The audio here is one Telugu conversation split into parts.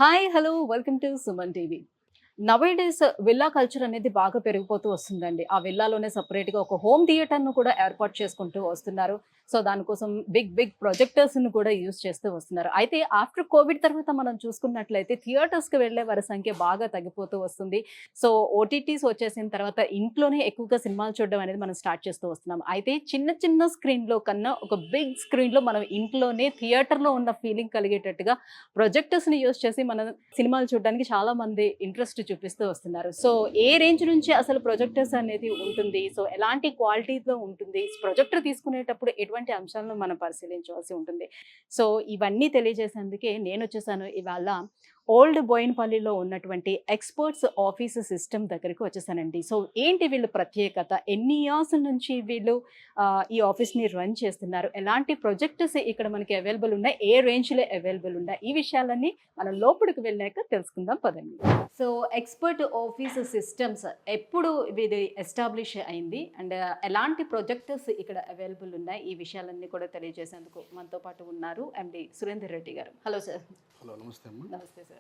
Hi hello welcome to Suman TV. Nowadays villa culture అనేది బాగా పెరిగిపోతూ వస్తుందండి. ఆ విల్లాలోనే సెపరేట్‌గా ఒక హోమ్ థియేటర్‌ను కూడా ఏర్పాటు చేసుకుంటూ వస్తున్నారు. సో, దానికోసం బిగ్ బిగ్ ప్రొజెక్టర్స్‌ని కూడా యూజ్ చేస్తూ వస్తున్నారు. అయితే ఆఫ్టర్ కోవిడ్ తర్వాత మనం చూసుకున్నట్లయితే థియేటర్స్‌కి వెళ్ళే వారి సంఖ్య బాగా తగ్గిపోతూ వస్తుంది. సో, ఓటీటీస్ వచ్చేసిన తర్వాత ఇంట్లోనే ఎక్కువగా సినిమాలు చూడడం అనేది మనం స్టార్ట్ చేస్తూ వస్తున్నాం. అయితే చిన్న చిన్న స్క్రీన్‌లో కన్నా ఒక బిగ్ స్క్రీన్‌లో మనం ఇంట్లోనే థియేటర్‌లో ఉన్న ఫీలింగ్ కలిగేటట్టుగా ప్రొజెక్టర్స్‌ని యూజ్ చేసి మనం సినిమాలు చూడడానికి చాలా మంది ఇంట్రెస్ట్ చూపిస్తూ వస్తున్నారు. సో, ఏ రేంజ్ నుంచి అసలు ప్రొజెక్టర్స్ అనేది ఉంటుంది? సో, ఎలాంటి క్వాలిటీతో ఉంటుంది? ప్రొజెక్టర్ తీసుకునేటప్పుడు ఎటువంటి అంశాలను మనం పరిశీలించవలసి ఉంటుంది? సో, ఇవన్నీ తెలియజేసేందుకే నేనొచ్చేసాను ఇవాళ ఓల్డ్ బోయినపల్లిలో ఉన్నటువంటి ఎక్స్‌పర్ట్స్ ఆఫీస్ సిస్టమ్ దగ్గరికి వచ్చేసానండి. సో, ఏంటి వీళ్ళ ప్రత్యేకత? ఎన్ని ఇయర్స్ నుంచి వీళ్ళు ఈ ఆఫీస్‌ని రన్ చేస్తున్నారు? ఎలాంటి ప్రొజెక్టర్స్ ఇక్కడ మనకి అవైలబుల్ ఉన్నాయి? ఏ రేంజ్‌లో అవైలబుల్ ఉన్నాయి? ఈ విషయాలన్నీ మనం లోపలికి వెళ్ళాక తెలుసుకుందాం పదండి. సో, ఎక్స్‌పర్ట్ ఆఫీస్ సిస్టమ్స్ ఎప్పుడు ఇది ఎస్టాబ్లిష్ అయింది? అండ్ ఎలాంటి ప్రొజెక్టర్స్ ఇక్కడ అవైలబుల్ ఉన్నాయి? ఈ విషయాలన్నీ కూడా తెలియజేసేందుకు మనతో పాటు ఉన్నారు ఎండీ సురేందర్ రెడ్డి గారు. Hello sir. హలో, నమస్తే అమ్మా. నమస్తే సార్.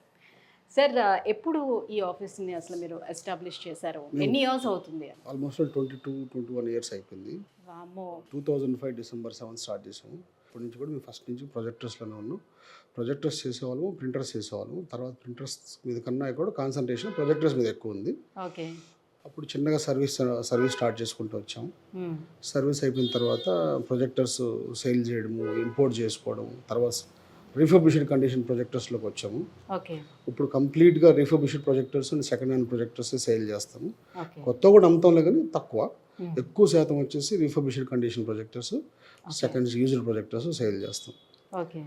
సార్ ఎప్పుడు ఈ ఆఫీస్‌ని అసలు మీరు ఎస్టాబ్లిష్ చేశారు? ఎన్ని ఇయర్స్ అవుతుంది? ఆల్మోస్ట్ 21 ఇయర్స్ అయిపోయింది. వామ్మో! 2005 డిసెంబర్ 7 స్టార్ట్ చేసాము. అప్పటి నుంచి కూడా మేము ఫస్ట్ నుంచి ప్రొజెక్టర్స్లోనే ఉన్నాం. ప్రొజెక్టర్స్ చేసేవాళ్ళము, ప్రింటర్స్ చేసేవాళ్ళము. తర్వాత ప్రింటర్స్ మీద కన్నా కూడా కాన్సన్ట్రేషన్ ప్రొజెక్టర్స్ మీద ఎక్కువ ఉంది. ఓకే. అప్పుడు చిన్నగా సర్వీస్ స్టార్ట్ చేసుకుంటూ వచ్చాం. సర్వీస్ అయిపోయిన తర్వాత ప్రొజెక్టర్స్ సేల్ చేయడము, ఇంపోర్ట్ చేసుకోవడం, తర్వాత రీఫర్బిష్డ్ కండిషన్ ప్రొజెక్టర్స్లోకి వచ్చాము. ఓకే. ఇప్పుడు కంప్లీట్గా refurbished projectors and second hand projectors sale చేస్తాము. ఓకే. కొత్త కూడా అమ్ముతాంలే కానీ తక్కువ. ఎక్కువ శాతం వచ్చేసి refurbished condition projectors, second used projectors sale చేస్తాం. ఓకే.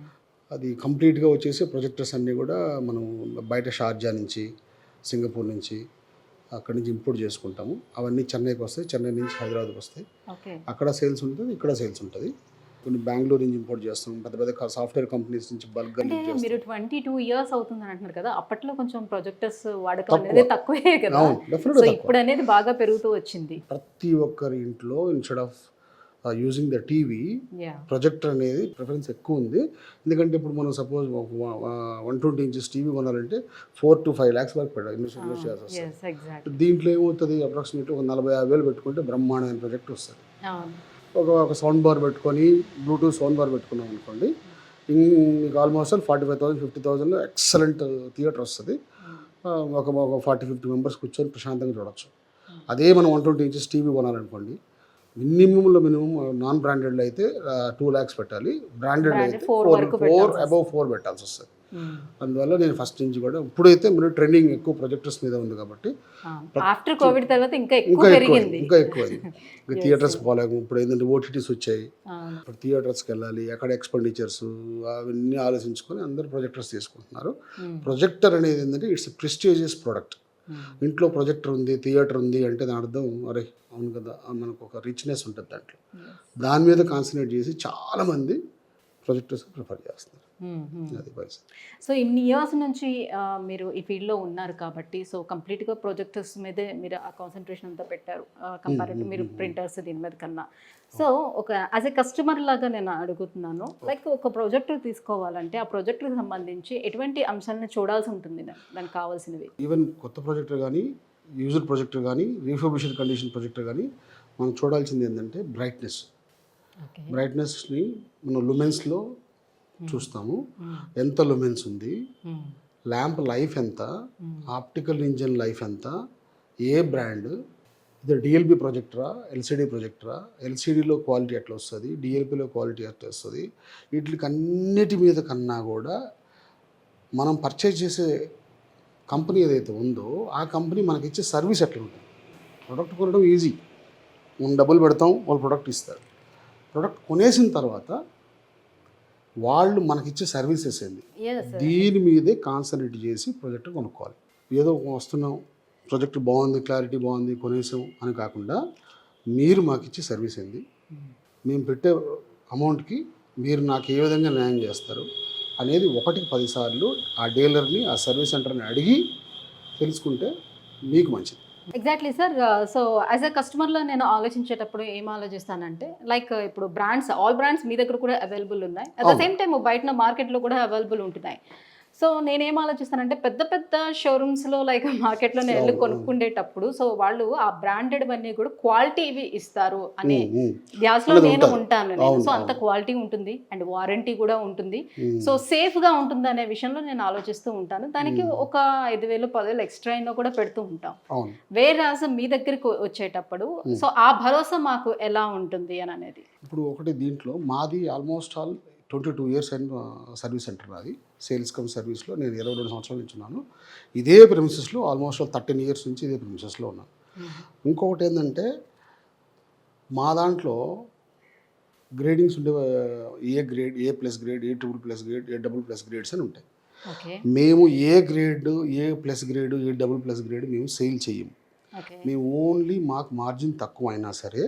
అది కంప్లీట్గా వచ్చేసి ప్రొజెక్టర్స్ అన్నీ కూడా మనం బయట షార్జా నుంచి, సింగపూర్ నుంచి, అక్కడి నుంచి ఇంపోర్ట్ చేసుకుంటాము. అవన్నీ చెన్నైకి వస్తాయి, చెన్నై నుంచి హైదరాబాద్కి వస్తాయి. ఓకే. అక్కడ సేల్స్ ఉంటుంది, ఇక్కడ సేల్స్ ఉంటుంది. కొన్ని బెంగళూరు నుంచి ఇంపోర్ట్ చేస్తాం, పెద్ద పెద్ద సాఫ్ట్వేర్ కంపెనీస్ నుంచి బల్క్గా అంటే యూజ్ చేస్తాం. మీరు 22 ఇయర్స్ అవుతుందని అంటున్నారు కదా! అప్పట్లో కొంచెం ప్రొజెక్టర్స్ వాడకం అనేది తక్కువే కదా! అవును, సో, డెఫినెట్గా తక్కువ. ఇప్పుడు అనేది బాగా పెరుగుతూ వచ్చింది. ప్రతి ఒక్కరి ఇంట్లో instead of using the TV, yeah! Projector అనేది ప్రిఫరెన్స్ ఎక్కువ ఉంది. ఎందుకంటే ఇప్పుడు మనం సపోజ్ 120 ఇంచెస్ టీవీ కొనాలంటే 4 to 5 lakhs వరకు ఇన్వెస్ట్ చేయాల్సి వస్తుంది. Yes, exactly. దీంట్లో ఏమవుతుంది, అప్రాక్సిమేట్లీ ఒక 40,000 పెట్టుకుంటే బ్రహ్మాండమైన ప్రొజెక్ట్ వస్తుంది. అవును. ఒక సౌండ్ బార్ పెట్టుకొని, బ్లూటూత్ సౌండ్ బార్ పెట్టుకున్నాం అనుకోండి, మీకు ఆల్మోస్ట్ 45,000 50,000 ఎక్సలెంట్ థియేటర్ వస్తుంది. ఒక 40-50 మెంబర్స్ కూర్చొని ప్రశాంతంగా చూడొచ్చు. అదే మనం 120 ఇంచెస్ టీవీ కొనాలనుకోండి, మినిమం నాన్ బ్రాండెడ్లో అయితే 2 lakhs పెట్టాలి, బ్రాండెడ్ అయితే 4 అబౌవ్ 4 పెట్టాల్సి వస్తుంది. అందువల్ల నేను ఫస్ట్ నుంచి కూడా ఇప్పుడైతే మీరు ట్రెండింగ్ ఎక్కువ ప్రొజెక్టర్స్ మీద ఉంది కాబట్టి ఆఫ్టర్ కోవిడ్ తర్వాత ఇంకా ఎక్కువ పెరిగింది. ఇంకా థియేటర్స్ పోలేము. ఇప్పుడు ఏంటంటే ఓటీటీస్ వచ్చాయి, ఇప్పుడు థియేటర్స్కి వెళ్ళాలి, అక్కడ ఎక్స్పెండిచర్స్ అవన్నీ ఆలోచించుకొని అందరూ ప్రొజెక్టర్స్ తీసుకుంటున్నారు. ప్రొజెక్టర్ అనేది ఏంటంటే ఇట్స్ ప్రెస్టీజియస్ ప్రోడక్ట్. ఇంట్లో ప్రొజెక్టర్ ఉంది, థియేటర్ ఉంది అంటే దాని అర్థం అరే అవును కదా, మనకు ఒక రిచ్నెస్ ఉంటుంది దాంట్లో. దాని మీద కాన్సన్ట్రేట్ చేసి చాలామంది ప్రొజెక్టర్స్ ప్రిఫర్ చేస్తున్నారు. అది పరిస్థితి. సో, ఇన్ని ఇయర్స్ నుంచి మీరు ఈ ఫీల్డ్లో ఉన్నారు కాబట్టి సో కంప్లీట్గా ప్రొజెక్టర్స్ మీదే మీరు ఆ కాన్సన్ట్రేషన్ అంతా పెట్టారు కంపేర్ టు మీరు ప్రింటర్స్ దీని మీద కన్నా. సో, ఒక యాజ్ ఎ కస్టమర్ లాగా నేను అడుగుతున్నాను, లైక్ ఒక ప్రొజెక్టర్ తీసుకోవాలంటే ఆ ప్రొజెక్టర్కి సంబంధించి ఎటువంటి అంశాలను చూడాల్సి ఉంటుంది దానికి కావాల్సినవి? ఈవెన్ కొత్త ప్రొజెక్టర్ కానీ, యూజ్డ్ ప్రొజెక్టర్ కానీ, రీఫర్బిష్డ్ కండిషన్ ప్రొజెక్టర్ కానీ మనం చూడాల్సింది ఏంటంటే బ్రైట్నెస్ని మనం లుమెన్స్లో చూస్తాము. ఎంత లుమెన్స్ ఉంది, ల్యాంప్ లైఫ్ ఎంత, ఆప్టికల్ ఇంజన్ లైఫ్ ఎంత, ఏ బ్రాండ్, ఇది డిఎల్బి ప్రొజెక్టరా, ఎల్సిడి ప్రొజెక్టరా, ఎల్సిడిలో క్వాలిటీ ఎట్లా వస్తుంది, డిఎల్పిలో క్వాలిటీ ఎట్లా వస్తుంది, వీటికి అన్నిటి మీద కన్నా కూడా మనం పర్చేజ్ చేసే కంపెనీ ఏదైతే ఉందో ఆ కంపెనీ మనకి ఇచ్చే సర్వీస్ ఎట్లా ఉంటుంది. ప్రొడక్ట్ కొనడం ఈజీ, మనం డబ్బులు పెడతాం, వాళ్ళు ప్రొడక్ట్ ఇస్తారు. ప్రొడక్ట్ కొనేసిన తర్వాత వాళ్ళు మనకిచ్చే సర్వీసెస్ ఏంది, దీని మీదే కాన్సన్ట్రేట్ చేసి ప్రొజెక్ట్ కొనుక్కోవాలి. ఏదో వస్తున్నాం, ప్రొజెక్ట్ బాగుంది, క్లారిటీ బాగుంది, కొనేసాం అని కాకుండా మీరు మాకు ఇచ్చే సర్వీస్ ఏంది, మేము పెట్టే అమౌంట్కి మీరు నాకు ఏ విధంగా న్యాయం చేస్తారు అనేది 1కి 10 సార్లు ఆ డీలర్ని, ఆ సర్వీస్ సెంటర్ని అడిగి తెలుసుకుంటే మీకు మంచిది. Exactly sir. So, as a కస్టమర్లో నేను ఆలోచించేటప్పుడు ఏం ఆలోచిస్తానంటే, లైక్ ఇప్పుడు బ్రాండ్స్, ఆల్ బ్రాండ్స్ మీ దగ్గర కూడా అవైలబుల్ ఉన్నాయి, అట్ ద సేమ్ టైం బయట మార్కెట్లో కూడా అవైలబుల్ ఉంటున్నాయి. సో నేనేం ఆలోచిస్తానంటే పెద్ద పెద్ద షోరూమ్స్లో లైక్ మార్కెట్లో నేను వెళ్ళి కొనుక్కుండేటప్పుడు సో వాళ్ళు ఆ బ్రాండెడ్ అన్నీ కూడా క్వాలిటీవి ఇస్తారు అనే ధ్యాసలో నేను ఉంటాను నేను. సో అంత క్వాలిటీ ఉంటుంది అండ్ వారంటీ కూడా ఉంటుంది, సో సేఫ్గా ఉంటుంది అనే విషయంలో నేను ఆలోచిస్తూ ఉంటాను. దానికి ఒక 5,000 10,000 ఎక్స్ట్రా అయినా కూడా పెడుతూ ఉంటాం. వేరే మీ దగ్గరికి వచ్చేటప్పుడు సో ఆ భరోసా మాకు ఎలా ఉంటుంది అని అనేది. ఇప్పుడు ఒకటి దీంట్లో మాది ఆల్మోస్ట్ ఆల్ 22 ఇయర్స్ అయిన సర్వీస్ సెంటర్ నాది. సేల్స్ కమ్ సర్వీస్లో నేను 22 సంవత్సరాల నుంచి ఉన్నాను. ఇదే ప్రిమిసెస్లో ఆల్మోస్ట్ 13 ఇయర్స్ నుంచి ఇదే ప్రిమిసెస్లో ఉన్నాను. ఇంకొకటి ఏంటంటే మా దాంట్లో గ్రేడింగ్స్ ఉండే A grade, A plus grade, A triple plus grade, A double plus grades అని ఉంటాయి. మేము A grade, A plus grade, A double plus grade మేము సేల్ చేయము. మేము ఓన్లీ మాకు మార్జిన్ తక్కువ అయినా సరే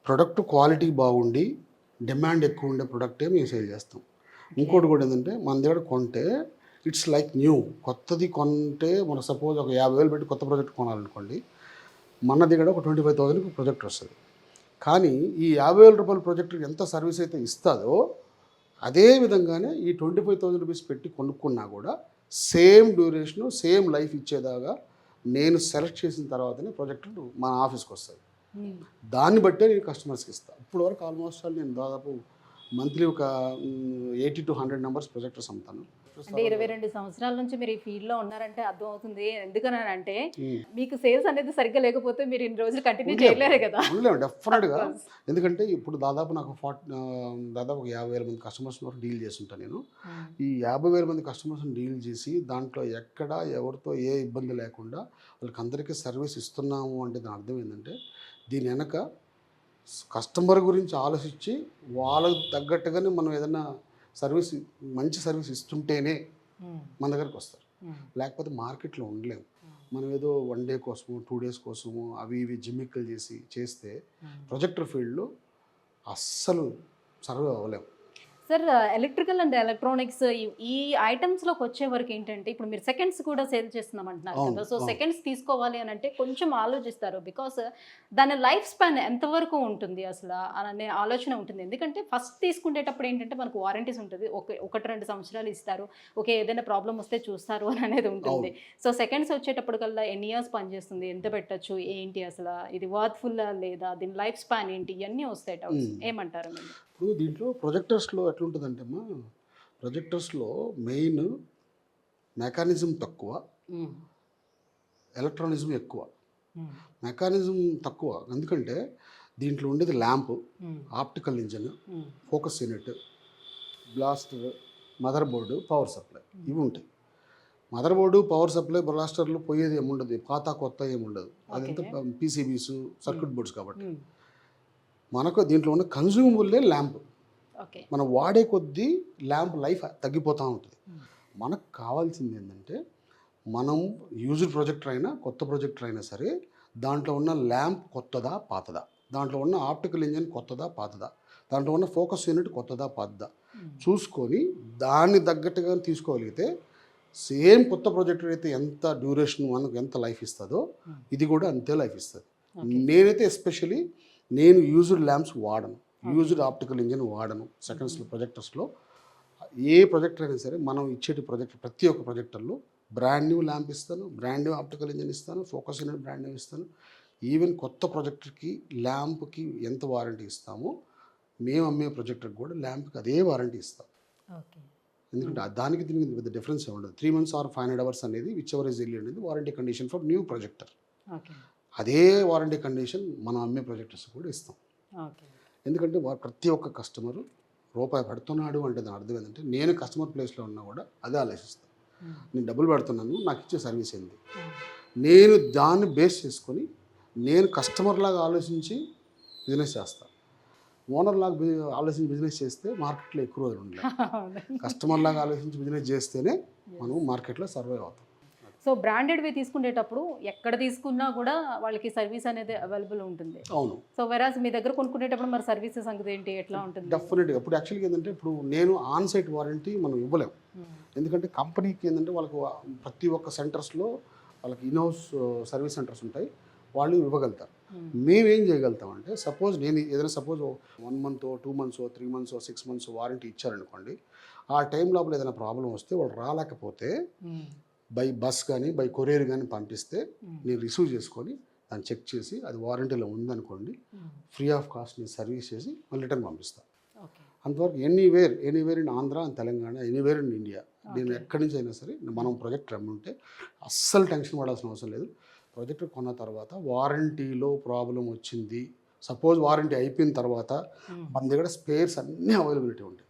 ప్రొడక్ట్ క్వాలిటీ బాగుండి డిమాండ్ ఎక్కువ ఉండే ప్రొడక్టే మేము సేల్ చేస్తాం. ఇంకోటి కూడా ఏంటంటే మన దగ్గర కొంటే ఇట్స్ లైక్ న్యూ, కొత్తది కొంటే మన సపోజ్ ఒక 50,000 పెట్టి కొత్త ప్రాజెక్ట్ కొనాలనుకోండి, మన దగ్గర ఒక 25,000కి ప్రాజెక్ట్ వస్తుంది. కానీ ఈ 50,000 రూపాయల ప్రాజెక్ట్ ఎంత సర్వీస్ అయితే ఇస్తుందో అదే విధంగానే ఈ 25,000 రూపీస్ పెట్టి కొనుక్కున్నా కూడా సేమ్ డ్యూరేషను సేమ్ లైఫ్ ఇచ్చేదాకా నేను సెలెక్ట్ చేసిన తర్వాతనే ప్రాజెక్ట్ మన ఆఫీస్కి వస్తుంది. దాన్ని బట్టే నేను కస్టమర్స్కి ఇస్తాను. ఇప్పుడు వరకు ఆల్మోస్ట్ నేను దాదాపు మంత్లీ ఒక 80 to 100 నెంబర్స్ ప్రొజెక్టర్స్ అమ్ముతాను. అంటే 22 సంవత్సరాల నుంచి మీరు ఈ ఫీల్డ్లో ఉన్నారంటే అర్థం అవుతుంది. ఎందుకనంటే మీకు సేల్స్ అనేది సరిగ్గా లేకపోతే మీరు ఇన్ని రోజులు కంటిన్యూ చేయలేరు కదా. ఉండలేము డెఫినెట్గా. ఎందుకంటే ఇప్పుడు దాదాపు నాకు దాదాపు ఒక 50,000 మంది కస్టమర్స్ వరకు డీల్ చేస్తుంటాను నేను. ఈ 50,000 మంది కస్టమర్స్ని డీల్ చేసి దాంట్లో ఎక్కడ ఎవరితో ఏ ఇబ్బంది లేకుండా వాళ్ళకి అందరికీ సర్వీస్ ఇస్తున్నాము అంటే దాని అర్థం ఏంటంటే దీని వెనక కస్టమర్ గురించి ఆలోచించి వాళ్ళకు తగ్గట్టుగానే మనం ఏదైనా సర్వీస్ మంచి సర్వీస్ ఇస్తుంటేనే మన దగ్గరికి వస్తారు. లేకపోతే మార్కెట్లో ఉండలేము. మనం ఏదో 1 డే కోసము 2 days కోసము అవి ఇవి జిమ్మిక్కలు చేస్తే ప్రొజెక్టర్ ఫీల్డ్లో అస్సలు సర్వే అవ్వలేము. సార్ ఎలక్ట్రికల్ అండ్ ఎలక్ట్రానిక్స్ ఈ ఐటమ్స్లోకి వచ్చే వరకు ఏంటంటే ఇప్పుడు మీరు సెకండ్స్ కూడా సేల్ చేస్తున్నాం అంటున్నారు కదా. సో సెకండ్స్ తీసుకోవాలి అని అంటే కొంచెం ఆలోచిస్తారు, బికాస్ దాని లైఫ్ స్పాన్ ఎంతవరకు ఉంటుంది అసలు అనే ఆలోచన ఉంటుంది. ఎందుకంటే ఫస్ట్ తీసుకునేటప్పుడు ఏంటంటే మనకు వారంటీస్ ఉంటుంది, 1-2 సంవత్సరాలు ఇస్తారు, ఓకే ఏదైనా ప్రాబ్లం వస్తే చూస్తారు అని అనేది ఉంటుంది. సో సెకండ్స్ వచ్చేటప్పటికల్లా ఎన్ని ఇయర్స్ పనిచేస్తుంది, ఎంత పెట్టచ్చు, ఏంటి అసలు ఇది వర్త్ఫుల్ లేదా, దీని లైఫ్ స్పాన్ ఏంటి, ఇవన్నీ వస్తాయి డౌట్స్. ఏమంటారు మీరు? ఇప్పుడు దీంట్లో ప్రొజెక్టర్స్లో ఎట్లుంటుందంటే అమ్మా, ప్రొజెక్టర్స్లో మెయిన్ మెకానిజం తక్కువ, ఎలక్ట్రానిజం ఎక్కువ. మెకానిజం తక్కువ ఎందుకంటే దీంట్లో ఉండేది lamp, optical engine, focus unit, blaster, mother board, power supply ఇవి ఉంటాయి. మదర్ బోర్డు, పవర్ సప్లై, బ్లాస్టర్లు పోయేది ఏముండదు, పాత కొత్త ఏముండదు. అదంతా పీసీబీస్, సర్క్యూట్ బోర్డ్స్ కాబట్టి మనకు దీంట్లో ఉన్న కన్జ్యూమబుల్లే ల్యాంప్. మనం వాడే కొద్దీ ల్యాంప్ లైఫ్ తగ్గిపోతూ ఉంటుంది. మనకు కావాల్సింది ఏంటంటే మనం యూజ్డ్ ప్రొజెక్టర్ అయినా కొత్త ప్రొజెక్టర్ అయినా సరే దాంట్లో ఉన్న ల్యాంప్ కొత్తదా పాతదా, దాంట్లో ఉన్న ఆప్టికల్ ఇంజన్ కొత్తదా పాతదా, దాంట్లో ఉన్న ఫోకస్ యూనిట్ కొత్తదా పాతదా చూసుకొని దాన్ని తగ్గట్టుగా తీసుకోగలిగితే సేమ్ కొత్త ప్రొజెక్టర్ అయితే ఎంత డ్యూరేషన్ మనకు ఎంత లైఫ్ ఇస్తుందో ఇది కూడా అంతే లైఫ్ ఇస్తుంది. నేనైతే ఎస్పెషలీ నేను యూజ్డ్ ల్యాంప్స్ వాడను, యూజ్డ్ ఆప్టికల్ ఇంజిన్ వాడను. సెకండ్స్లో ప్రొజెక్టర్స్లో ఏ ప్రొజెక్టర్ అయినా సరే మనం ఇచ్చేటి ప్రొజెక్టర్ ప్రతి ఒక్క ప్రొజెక్టర్లో బ్రాండ్ న్యూ ల్యాంప్ ఇస్తాను, బ్రాండ్ న్యూ ఆప్టికల్ ఇంజిన్ ఇస్తాను, ఫోకస్ యూనిట్ బ్రాండ్ న్యూ ఇస్తాను. ఈవెన్ కొత్త ప్రొజెక్టర్కి ల్యాంప్కి ఎంత వారంటీ ఇస్తామో మేము అమ్మే ప్రొజెక్టర్కి కూడా ల్యాంప్కి అదే వారంటీ ఇస్తాం. ఎందుకంటే దానికి దీనికి పెద్ద డిఫరెన్స్ ఉండదు. 3 months or 500 hours అనేది విచ్ ఎవర్ ఇస్ ఎల్ అనేది warranty condition for new projector. అదే వారంటీ కండిషన్ మనం అమ్మే ప్రొజెక్టర్స్ కూడా ఇస్తాం. ఎందుకంటే ప్రతి ఒక్క కస్టమరు రూపాయి పెడుతున్నాడు అంటే దాని అర్థం ఏంటంటే నేను కస్టమర్ ప్లేస్లో ఉన్నా కూడా అదే ఆలోచిస్తాను. నేను డబ్బులు పెడుతున్నాను, నాకు ఇచ్చే సర్వీస్ ఏంది, నేను దాన్ని బేస్ చేసుకొని నేను కస్టమర్ లాగా ఆలోచించి బిజినెస్ చేస్తాను. ఓనర్ లాగా ఆలోచించి బిజినెస్ చేస్తే మార్కెట్లో ఎక్కువ రోజులు ఉండలేదు. కస్టమర్ లాగా ఆలోచించి బిజినెస్ చేస్తేనే మనం మార్కెట్లో సర్వైవ్ అవుతాం. సో బ్రాండెడ్వి తీసుకునేటప్పుడు ఎక్కడ తీసుకున్నా కూడా వాళ్ళకి సర్వీస్ అనేది అవైలబుల్ ఉంటుంది. అవును. సో వెరాజ్ మీ దగ్గర కొనుక్కునేటప్పుడు మరి సర్వీసెస్ సంగతి ఏంటి, ఎట్లా ఉంటుంది? డెఫినెట్గా ఇప్పుడు యాక్చువల్గా ఏంటంటే ఇప్పుడు నేను ఆన్ సైట్ వారంటీ మనం ఇవ్వలేము. ఎందుకంటే కంపెనీకి ఏంటంటే వాళ్ళకు ప్రతి ఒక్క సెంటర్స్లో వాళ్ళకి ఇన్హౌస్ సర్వీస్ సెంటర్స్ ఉంటాయి, వాళ్ళు ఇవ్వగలుగుతారు. మేమేం చేయగలుగుతామంటే సపోజ్ నేను ఏదైనా 1 month, 2 months, 3 months, 6 months warranty ఇచ్చారనుకోండి, ఆ టైం లోపల ఏదైనా ప్రాబ్లం వస్తే వాళ్ళు రాలేకపోతే బై బస్ కానీ బై కొరియర్ కానీ పంపిస్తే నేను రిసీవ్ చేసుకొని దాన్ని చెక్ చేసి అది వారంటీలో ఉందనుకోండి, ఫ్రీ ఆఫ్ కాస్ట్ నేను సర్వీస్ చేసి మళ్ళీ రిటర్న్ పంపిస్తాను. అంతవరకు anywhere in Andhra and Telangana, anywhere in India, నేను ఎక్కడి నుంచి అయినా సరే మనం ప్రాజెక్ట్ రమ్ముంటే అస్సలు టెన్షన్ పడాల్సిన అవసరం లేదు. ప్రాజెక్ట్ కొన్న తర్వాత వారంటీలో ప్రాబ్లం వచ్చింది, సపోజ్ వారంటీ అయిపోయిన తర్వాత మన దగ్గర స్పేర్స్ అన్నీ అవైలబిలిటీ ఉంటాయి.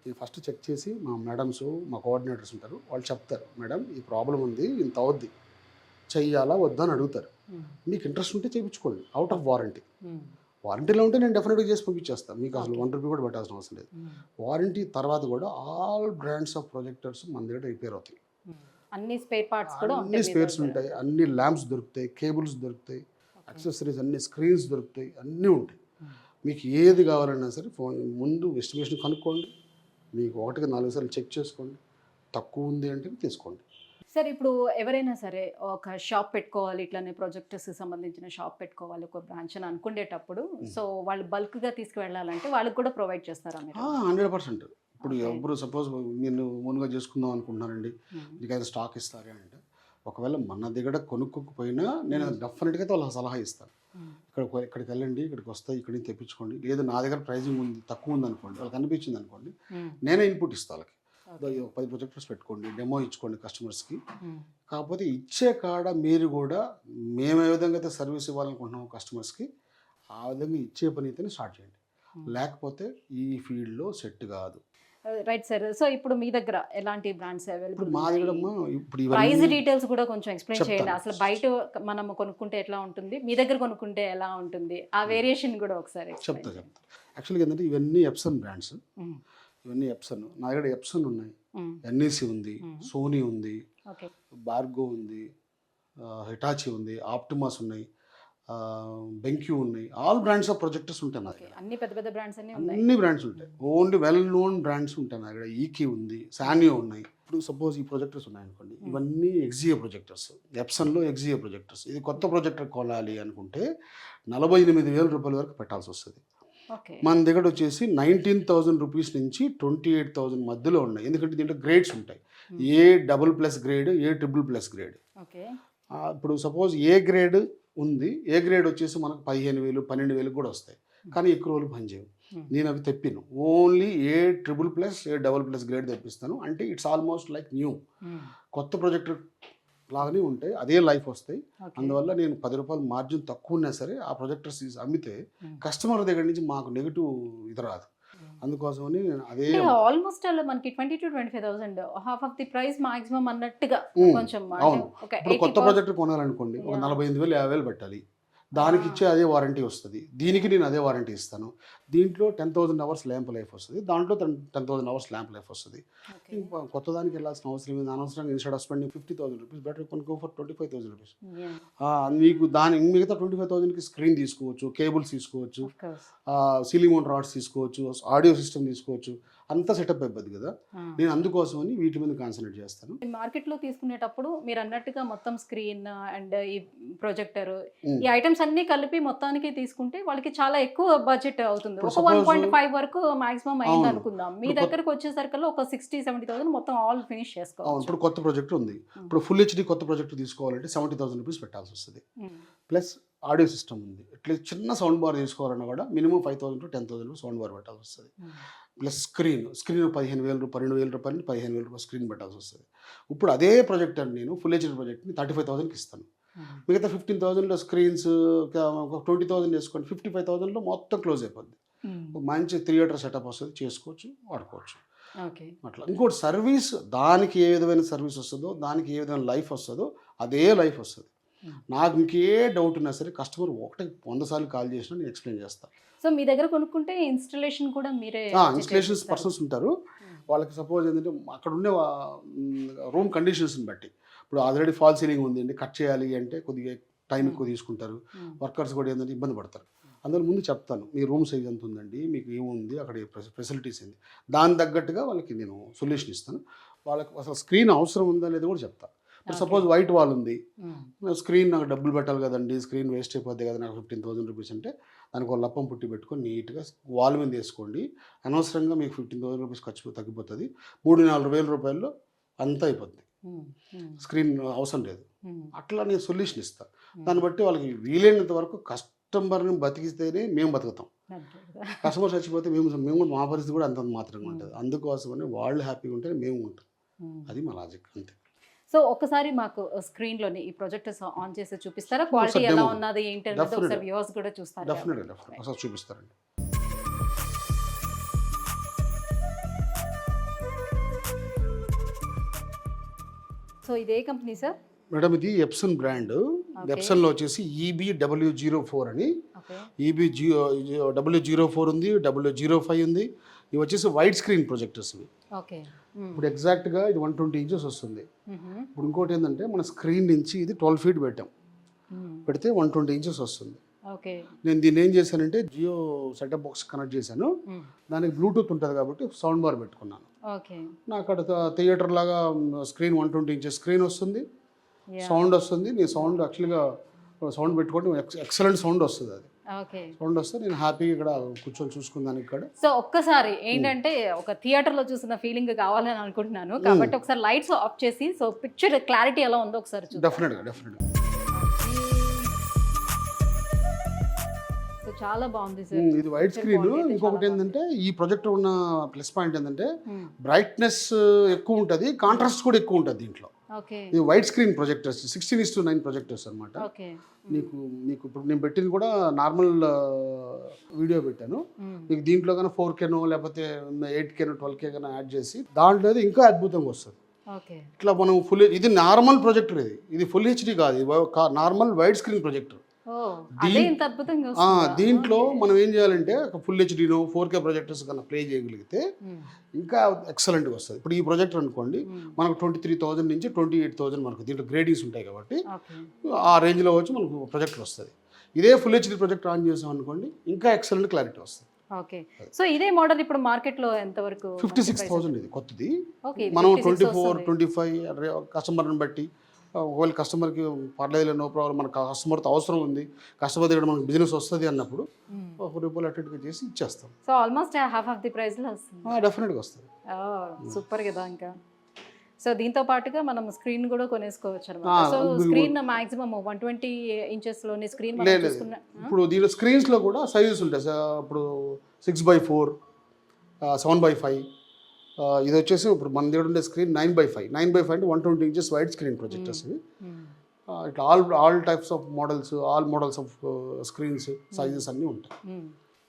ఇది ఫస్ట్ చెక్ చేసి మా మేడమ్స్, మా కోఆర్డినేటర్స్ ఉంటారు, వాళ్ళు చెప్తారు, మేడం ఈ ప్రాబ్లం ఉంది, ఇంత అవుద్ది, చెయ్యాలా వద్దా అని అడుగుతారు. మీకు ఇంట్రెస్ట్ ఉంటే చేయించుకోండి అవుట్ ఆఫ్ వారంటీ. వారంటీలో ఉంటే నేను డెఫినెట్గా చేసి పంపించేస్తాను, మీకు అసలు ₹1 కూడా పెట్టాల్సిన అవసరం లేదు. వారంటీ తర్వాత కూడా ఆల్ బ్రాండ్స్ ఆఫ్ ప్రొజెక్టర్స్ మన దగ్గర రిపేర్ అవుతాయి. అన్ని స్పేర్ పార్ట్స్ కూడా అన్ని స్పేర్స్ ఉంటాయి, అన్ని ల్యాంప్స్ దొరుకుతాయి, కేబుల్స్ దొరుకుతాయి, యాక్సెసరీస్ అన్ని స్క్రీన్స్ దొరుకుతాయి, అన్నీ ఉంటాయి. మీకు ఏది కావాలన్నా సరే ఫోన్ ముందు ఎస్టిమేషన్ కనుక్కోండి, మీకు 1-4 సార్లు చెక్ చేసుకోండి, తక్కువ ఉంది అంటే తీసుకోండి. సార్ ఇప్పుడు ఎవరైనా సరే ఒక షాప్ పెట్టుకోవాలి, ఇట్లానే ప్రొజెక్టర్స్ సంబంధించిన షాప్ పెట్టుకోవాలి ఒక బ్రాంచ్ అని అనుకునేటప్పుడు, సో వాళ్ళు బల్క్గా తీసుకువెళ్ళాలంటే వాళ్ళకి కూడా ప్రొవైడ్ చేస్తారా మీరు? 100%. ఇప్పుడు ఎవరు సపోజ్ నేను ఓన్గా చేసుకుందాం అనుకుంటున్నానండి, మీకు అయితే స్టాక్ ఇస్తారే అంటే, ఒకవేళ మన దగ్గర కొనుక్కోకపోయినా నేను డెఫినెట్గా వాళ్ళకి సలహా ఇస్తాను. ఇక్కడికి వెళ్ళండి, ఇక్కడికి వస్తాయి, ఇక్కడికి తెప్పించుకోండి, లేదు నా దగ్గర ప్రైజింగ్ ఉంది తక్కువ ఉంది అనుకోండి, వాళ్ళకి అనిపించింది అనుకోండి, నేనే ఇన్పుట్ ఇస్తాను వాళ్ళకి, 10 ప్రొజెక్టర్స్ పెట్టుకోండి, డెమో ఇచ్చుకోండి కస్టమర్స్కి. కాకపోతే ఇచ్చే కాడ మీరు కూడా మేము ఏ విధంగా అయితే సర్వీస్ ఇవ్వాలనుకుంటున్నాము కస్టమర్స్కి, ఆ విధంగా ఇచ్చే పని అయితేనే స్టార్ట్ చేయండి, లేకపోతే ఈ ఫీల్డ్లో సెట్ కాదు. Right sir. సో ఇప్పుడు మీ దగ్గర ఎలాంటి బ్రాండ్స్ అవైలబుల్? మా దగ్గర ఇప్పుడు ప్రైస్ డీటెయిల్స్ కూడా కొంచెం ఎక్స్ప్లెయిన్ చేయండి. అసలు బయట మనం కొనుక్కుంటే ఎట్లా ఉంటుంది, మీ దగ్గర కొనుక్కుంటే ఎలా ఉంటుంది, ఆ వేరియేషన్ కూడా ఒకసారి చెప్తాను. యాక్చువల్గా ఏంటంటే ఇవన్నీ ఎప్సన్ బ్రాండ్స్, ఇవన్నీ ఎప్సన్. నా దగ్గర ఎప్సన్ ఉన్నాయి, ఎన్ఈసి ఉంది, సోనీ ఉంది, బార్గో ఉంది, హిటాచి ఉంది, ఆప్టిమాస్ ఉన్నాయి, బెంక్యూ ఉన్నాయి, ఆల్ బ్రాండ్స్ ఆఫ్ ప్రొజెక్టర్స్ ఉంటాయి నా దగ్గర. అన్ని పెద్ద పెద్ద బ్రాండ్స్ అన్ని బ్రాండ్స్ ఉంటాయి, ఓన్లీ వెల్ నోన్ బ్రాండ్స్ ఉంటాయి నా దగ్గర. ఈకీ ఉంది, సానియో ఉన్నాయి. ఇప్పుడు సపోజ్ ఈ ప్రొజెక్టర్స్ ఉన్నాయనుకోండి, ఇవన్నీ ఎక్జియో ప్రొజెక్టర్స్, ఎప్సన్లో ఎక్జియో ప్రొజెక్టర్స్. ఇది కొత్త ప్రొజెక్టర్ కొనాలి అనుకుంటే ₹48,000 వరకు పెట్టాల్సి వస్తుంది. మన దగ్గర వచ్చేసి 19,000 రూపీస్ నుంచి 28,000 మధ్యలో ఉన్నాయి, ఎందుకంటే దీంట్లో గ్రేడ్స్ ఉంటాయి, A++ గ్రేడ్, A++ గ్రేడ్. ఇప్పుడు సపోజ్ ఏ గ్రేడ్ ఉంది, ఏ గ్రేడ్ వచ్చేసి మనకు 15,000, 12,000 కూడా వస్తాయి, కానీ ఎక్కువ రోజులు పనిచేయవు. నేను అవి తెప్పిను, ఓన్లీ A++, A++ గ్రేడ్ తెప్పిస్తాను. అంటే ఇట్స్ ఆల్మోస్ట్ లైక్ న్యూ, కొత్త ప్రొజెక్టర్ లాగానే ఉంటాయి, అదే లైఫ్ వస్తాయి. అందువల్ల నేను ₹10 మార్జిన్ తక్కువ ఉన్నా సరే ఆ ప్రొజెక్టర్స్ అమ్మితే కస్టమర్ దగ్గర నుంచి మాకు నెగిటివ్ ఇది రాదు. అందుకోసమని అదే ఆల్మోస్ట్ మనకి 20,000-25,000 half of the price maximum అన్నట్టుగా కొంచెం. అవును, ఇప్పుడు కొత్త ప్రొజెక్టర్ కొనాలనుకోండి ఒక 45,000, 50,000 పెట్టాలి, దానికి ఇచ్చే అదే వారంటీ వస్తుంది, దీనికి నేను అదే వారంటీ ఇస్తాను. దీంట్లో 10,000 అవర్స్ ల్యాంప్ లైఫ్ వస్తుంది, దాంట్లో 10,000 అవర్స్ ల్యాంప్ లైఫ్ వస్తుంది. కొత్త దానికి వెళ్ళాల్సిన అవసరం లేదు, అనవసరంగా instead of spending ₹50,000 better you can go for ₹25,000. మీకు దాని మిగతా 25,000కి స్క్రీన్ తీసుకోవచ్చు, కేబుల్స్ తీసుకోవచ్చు, సీలింగ్ మౌంట్ రాడ్స్ తీసుకోవచ్చు, ఆడియో సిస్టమ్ తీసుకోవచ్చు, అంతా సెటప్ అయిపోద్ది కదా. నేను అందుకోసమని వీటి మీద కాన్సన్ట్రేట్ చేస్తాను. మార్కెట్లో తీసుకునేటప్పుడు మీరు అన్నట్టుగా మొత్తం స్క్రీన్ అండ్ ఈ ప్రొజెక్టర్, ఈ ఐటమ్స్ అన్ని కలిపి మొత్తానికి తీసుకుంటే వాళ్ళకి చాలా ఎక్కువ బడ్జెట్ అవుతుంది. ఒక 1.5 వరకు మాక్సిమం అయింది అనుకుందాం. మీ దగ్గరకు వచ్చేసరికల్లా ఒక 60,000-70,000 మొత్తం ఆల్ ఫినిష్ చేసుకోవాలి. ఇప్పుడు కొత్త ప్రాజెక్ట్ ఉంది, ఇప్పుడు ఫుల్ హెచ్డి కొత్త ప్రాజెక్ట్ తీసుకోవాలంటే ₹70,000 పెట్టాల్సి వస్తుంది. ప్లస్ ఆడియో సిస్టమ్ ఉంది, ఇట్లా చిన్న సౌండ్ బార్ తీసుకోవాలన్నా కూడా మినిమం ₹5,000 to ₹10,000 సౌండ్ బార్ పెట్టాల్సి వస్తుంది. ప్లస్ స్క్రీన్ ₹15,000, ₹12,000, ₹15,000 స్క్రీన్ పెట్టాల్సి వస్తుంది. ఇప్పుడు అదే ప్రొజెక్టర్ నేను ఫుల్ హెచ్డి ప్రాజెక్ట్ని 35,000కి ఇస్తాను. మిగతా 15,000లో స్క్రీన్స్, ఒక 20,000 వేసుకోండి, 55,000లో మొత్తం క్లోజ్ అయిపోద్ది. మంచి థియేటర్ సెటప్ వస్తుంది, చేసుకోవచ్చు, వాడుకోవచ్చు. అట్లా ఇంకోటి సర్వీస్, దానికి ఏ విధమైన సర్వీస్ వస్తుందో, దానికి ఏ విధమైన లైఫ్ వస్తుందో అదే లైఫ్ వస్తుంది. నాకు ఇంకే డౌట్ ఉన్నా సరే కస్టమర్ 100 సార్లు కాల్ చేసినా నేను ఎక్స్ప్లెయిన్ చేస్తాను. సో మీ దగ్గర కొనుక్కుంటే ఇన్స్టలేషన్ కూడా మీరే? ఇన్స్టలేషన్స్ పర్సన్స్ ఉంటారు, వాళ్ళకి సపోజ్ ఏంటంటే అక్కడ ఉండే రూమ్ కండిషన్స్ని బట్టి, ఇప్పుడు ఆల్రెడీ ఫాల్ సీలింగ్ ఉంది అండి, కట్ చేయాలి అంటే కొద్దిగా టైం ఎక్కువ తీసుకుంటారు, వర్కర్స్ కూడా ఏంటంటే ఇబ్బంది పడతారు. అందులో ముందు చెప్తాను, మీ రూమ్ సైజ్ ఎంత ఉందండి, మీకు ఏముంది, అక్కడ ఫెసిలిటీస్ ఏంది, దాని తగ్గట్టుగా వాళ్ళకి నేను సొల్యూషన్ ఇస్తాను. వాళ్ళకి అసలు స్క్రీన్ అవసరం ఉందా లేదా కూడా చెప్తాను. ఇప్పుడు సపోజ్ వైట్ వాల్ ఉంది, స్క్రీన్ నాకు డబ్బులు పెట్టాలి కదండి, స్క్రీన్ వేస్ట్ అయిపోద్ది కదా నాకు 15,000 రూపీస్ అంటే దానికి ఒక లప్పం పుట్టి పెట్టుకొని నీట్గా వాల్ మీద వేసుకోండి. అనవసరంగా మీకు 15,000 రూపీస్ ఖర్చు తగ్గిపోతుంది. 3-4 వేల రూపాయల్లో అంతా అయిపోద్ది, స్క్రీన్ అవసరం లేదు. అట్లా నేను సొల్యూషన్ ఇస్తాను. దాన్ని బట్టి వాళ్ళకి వీలైనంత వరకు కస్టమర్ని బతికిస్తేనే మేము బతుకుతాం. కస్టమర్ చచ్చిపోతే మేము మా పరిస్థితి కూడా అంత మాత్రంగా ఉంటుంది. అందుకోసమని వాళ్ళు హ్యాపీగా ఉంటే మేము ఉంటాం. అది మా లాజిక్, అంతే. సో ఒక్కసారి మాకు స్క్రీన్ లోని ఈ ప్రొజెక్టర్స్ ఆన్ చేసి చూపిస్తారా? క్వాలిటీ ఎలా ఉన్నది ఏంటి అనేది ఒకసారి వ్యూవర్స్ కూడా చూస్తారు. డెఫినెట్గా ఒకసారి చూపిస్తారండి. సో ఇదే కంపెనీ సార్? మేడం ఇది ఎప్సన్ బ్రాండ్. ఎప్సన్లో వచ్చేసి EBW04 అని, EBW04 ఉంది, W05 ఉంది. ఇవి వచ్చేసి వైడ్ స్క్రీన్ ప్రొజెక్టర్స్ ఇవి. ఓకే. ఇప్పుడు ఎగ్జాక్ట్గా ఇది 120 ఇంచెస్ వస్తుంది. ఇప్పుడు ఇంకోటి ఏంటంటే మన స్క్రీన్ నుంచి ఇది 12 ఫీట్ పెట్టాం, పెడితే 120 ఇంచెస్ వస్తుంది. ఓకే. నేను దీన్ని ఏం చేశానంటే జియో సెటప్ బాక్స్ కనెక్ట్ చేశాను. దానికి బ్లూటూత్ ఉంటుంది కాబట్టి సౌండ్ బార్ పెట్టుకున్నాను. ఓకే. నాకు అక్కడ థియేటర్ లాగా స్క్రీన్ 120 ఇంచెస్ స్క్రీన్ వస్తుంది, సౌండ్ వస్తుంది. నేను సౌండ్ యాక్చువల్గా సౌండ్ పెట్టుకుంటే ఎక్సలెంట్ సౌండ్ వస్తుంది. అది ఓకే. సౌండ్ వస్తే నేను హ్యాపీగా ఇక్కడ కూర్చొని చూసుకున్నాను. ఇక్కడ సో ఒక్కసారి ఏంటంటే ఒక థియేటర్లో చూసిన ఫీలింగ్ కావాలని అనుకుంటున్నాను కాబట్టి ఒకసారి లైట్స్ ఆఫ్ చేసి సో పిక్చర్ క్లారిటీ ఎలా ఉందో ఒకసారి చూద్దాం. డెఫినెట్గా. సో చాలా బాగుంది సార్. ఇది వైట్ స్క్రీన్. ఇంకొకటి ఏంటంటే ఈ ప్రొజెక్టర్ ఉన్న ప్లస్ పాయింట్ ఏంటంటే బ్రైట్నెస్ ఎక్కువ ఉంటుంది, కాంట్రాస్ట్ కూడా ఎక్కువ ఉంటుంది దీంట్లో. ఇది వైట్ స్క్రీన్ ప్రొజెక్టర్స్ 16:9 ప్రొజెక్టర్స్ అనమాట. మీకు ఇప్పుడు నేను పెట్టింది కూడా నార్మల్ వీడియో పెట్టాను. మీకు దీంట్లో కానీ 4Kనో లేకపోతే 8Kనో 12K కానీ యాడ్ చేసి దాంట్లో ఇంకా అద్భుతంగా వస్తుంది. ఇట్లా మనం ఇది నార్మల్ ప్రొజెక్టర్, ఇది ఫుల్ హెచ్డి కాదు, ఇది నార్మల్ వైడ్ స్క్రీన్ ప్రొజెక్టర్. దీంట్లో మనం ఏం చేయాలంటే ఫుల్ హెచ్డీనో 4K ప్రొజెక్టర్స్ కన్నా ప్లే చేయగలిగితే ఇంకా ఎక్సలెంట్గా వస్తుంది. ఇప్పుడు ఈ ప్రొజెక్టర్ అనుకోండి మనకు 23,000 నుంచి 28,000 మనకు దీంట్లో గ్రేడింగ్స్ ఉంటాయి కాబట్టి ఆ రేంజ్లో వచ్చి మనకు ప్రొజెక్టర్ వస్తుంది. ఇదే ఫుల్ హెచ్డీ ప్రొజెక్టర్ ఆన్ చేసాం అనుకోండి ఇంకా ఎక్సలెంట్ క్లారిటీ వస్తుంది. ఓకే. సో ఇదే మోడల్ ఇప్పుడు మార్కెట్లో ఎంత వరకు? 56,000 ఇది కొత్తది. మనం 24-25 కస్టమర్ని బట్టి, ఒకవేళ కస్టమర్కి పర్లేదు నో ప్రాబ్లం, మన కస్టమర్తో అవసరం ఉంది, కస్టమర్ దగ్గర మనకు బిజినెస్ వస్తుంది అన్నప్పుడు ₹1 అటు చేసి ఇచ్చేస్తాం. So almost half of the ప్రైస్లో వస్తుంది. డెఫినెట్గా వస్తుంది. సూపర్ కదా. ఇంకా సో దీంతో పాటుగా మనం స్క్రీన్ కూడా కొనేసుకోవచ్చు అనమాట. సో స్క్రీన్ మాక్సిమం 120 ఇంచెస్లోని స్క్రీన్. ఇప్పుడు దీనిలో స్క్రీన్స్లో కూడా సైజెస్ ఉంటాయి సార్. ఇప్పుడు 6x4, 7x5. ఇది వచ్చేసి ఇప్పుడు మన దగ్గర ఉండే స్క్రీన్ 9x5 అంటే 120 ఇంచెస్ వైడ్ స్క్రీన్ ప్రొజెక్టర్స్ ఇవి. ఇట్లా all types of models, all models of screens sizes అన్నీ ఉంటాయి.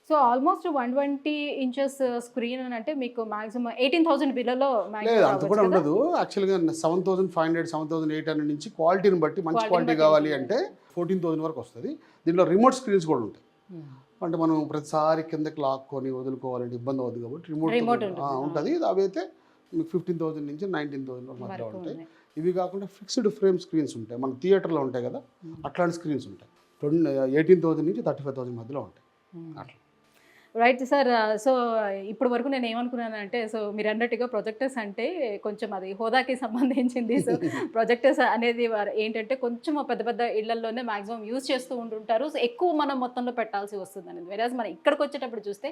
సో ఆల్మోస్ట్ 120 ఇంచెస్ స్క్రీన్ అని అంటే మీకు మాక్సిమం 18,000 బిల్లలో లేదు, అంత కూడా ఉండదు. యాక్చువల్గా 7,500, 7,800 నుంచి క్వాలిటీని బట్టి మంచి క్వాలిటీ కావాలి అంటే 14,000 వరకు వస్తుంది. దీంట్లో రిమోట్ స్క్రీన్స్ కూడా ఉంటాయి. అంటే మనం ప్రతిసారి కిందకి లాక్కొని వదులుకోవాలంటే ఇబ్బంది అవుతుంది కాబట్టి రిమోట్ ఉంటుంది. అవి అయితే మీకు 15,000 నుంచి 19,000 మధ్యలో ఉంటాయి. ఇవి కాకుండా ఫిక్స్డ్ ఫ్రేమ్ స్క్రీన్స్ ఉంటాయి, మన థియేటర్లో ఉంటాయి కదా అట్లాంటి స్క్రీన్స్ ఉంటాయి. 18,000 నుంచి 35,000 మధ్యలో ఉంటాయి అట్లా. Right sir. సో ఇప్పుడు వరకు నేను ఏమనుకున్నానంటే సో మీరు అన్నట్టుగా ప్రొజెక్టర్స్ అంటే కొంచెం అది హోదాకి సంబంధించింది. సో ప్రొజెక్టర్స్ అనేది ఏంటంటే కొంచెం పెద్ద పెద్ద ఇళ్లలోనే మాక్సిమం యూజ్ చేస్తూ ఉంటుంటారు. సో ఎక్కువ మనం మొత్తంలో పెట్టాల్సి వస్తుంది అనేది. వేరేజ్ మనం ఇక్కడికి వచ్చేటప్పుడు చూస్తే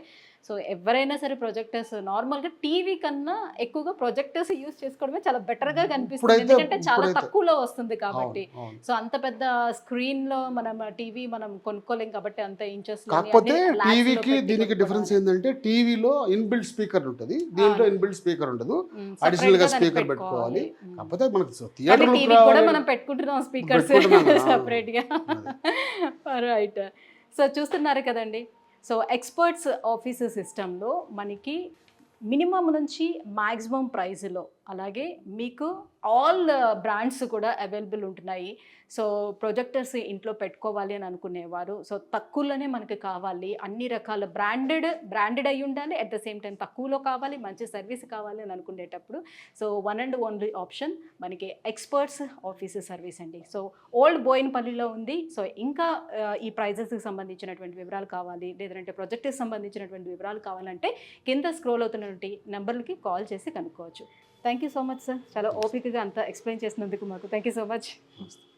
సో ఎవరైనా సరే ప్రొజెక్టర్స్ నార్మల్గా టీవీ కన్నా ఎక్కువగా ప్రొజెక్టర్స్ యూజ్ చేసుకోవడమే చాలా బెటర్గా కనిపిస్తుంది. ఎందుకంటే చాలా తక్కువలో వస్తుంది కాబట్టి. సో అంత పెద్ద స్క్రీన్లో మనం టీవీ మనం కొనుక్కోలేం కాబట్టి అంత ఇంచెస్. డిఫరెన్స్ ఏంటంటే టీవీలో ఇన్బిల్డ్ స్పీకర్ ఉంటుంది, దీంట్లో ఇన్బిల్డ్ స్పీకర్ ఉండదు, అడిషనల్ గా స్పీకర్ పెట్టుకోవాలి. కాకపోతే మనకి థియేటర్ కూడా మనం పెట్టుకుంటున్నాం స్పీకర్స్ సెపరేట్ గా. రైట్. సో చూస్తున్నారు కదండి. సో ఎక్స్పర్ట్స్ ఆఫీస్ సిస్టంలో మనకి మినిమం నుంచి మ్యాక్సిమం ప్రైస్లో అలాగే మీకు ఆల్ బ్రాండ్స్ కూడా అవైలబుల్ ఉంటున్నాయి. సో ప్రొజెక్టర్స్ ఇంట్లో పెట్టుకోవాలి అని అనుకునేవారు సో తక్కువలోనే మనకి కావాలి, అన్ని రకాల బ్రాండెడ్ అయి ఉండాలి, అట్ ద సేమ్ టైం తక్కువలో కావాలి, మంచి సర్వీస్ కావాలి అని అనుకునేటప్పుడు so one and only option మనకి ఎక్స్పర్ట్స్ ఆఫీస్ సర్వీస్ అండి. సో ఓల్డ్ బోయిన్పల్లిలో ఉంది. సో ఇంకా ఈ ప్రైజెస్కి సంబంధించినటువంటి వివరాలు కావాలి లేదంటే ప్రొజెక్టర్స్ సంబంధించినటువంటి వివరాలు కావాలంటే కింద స్క్రోల్ అవుతున్నటువంటి నెంబర్లకి కాల్ చేసి కనుక్కోవచ్చు. Thank you so much sir, చాలా ఓపికగా అంతా ఎక్స్ప్లెయిన్ చేసినందుకు మాకు. Thank you so much.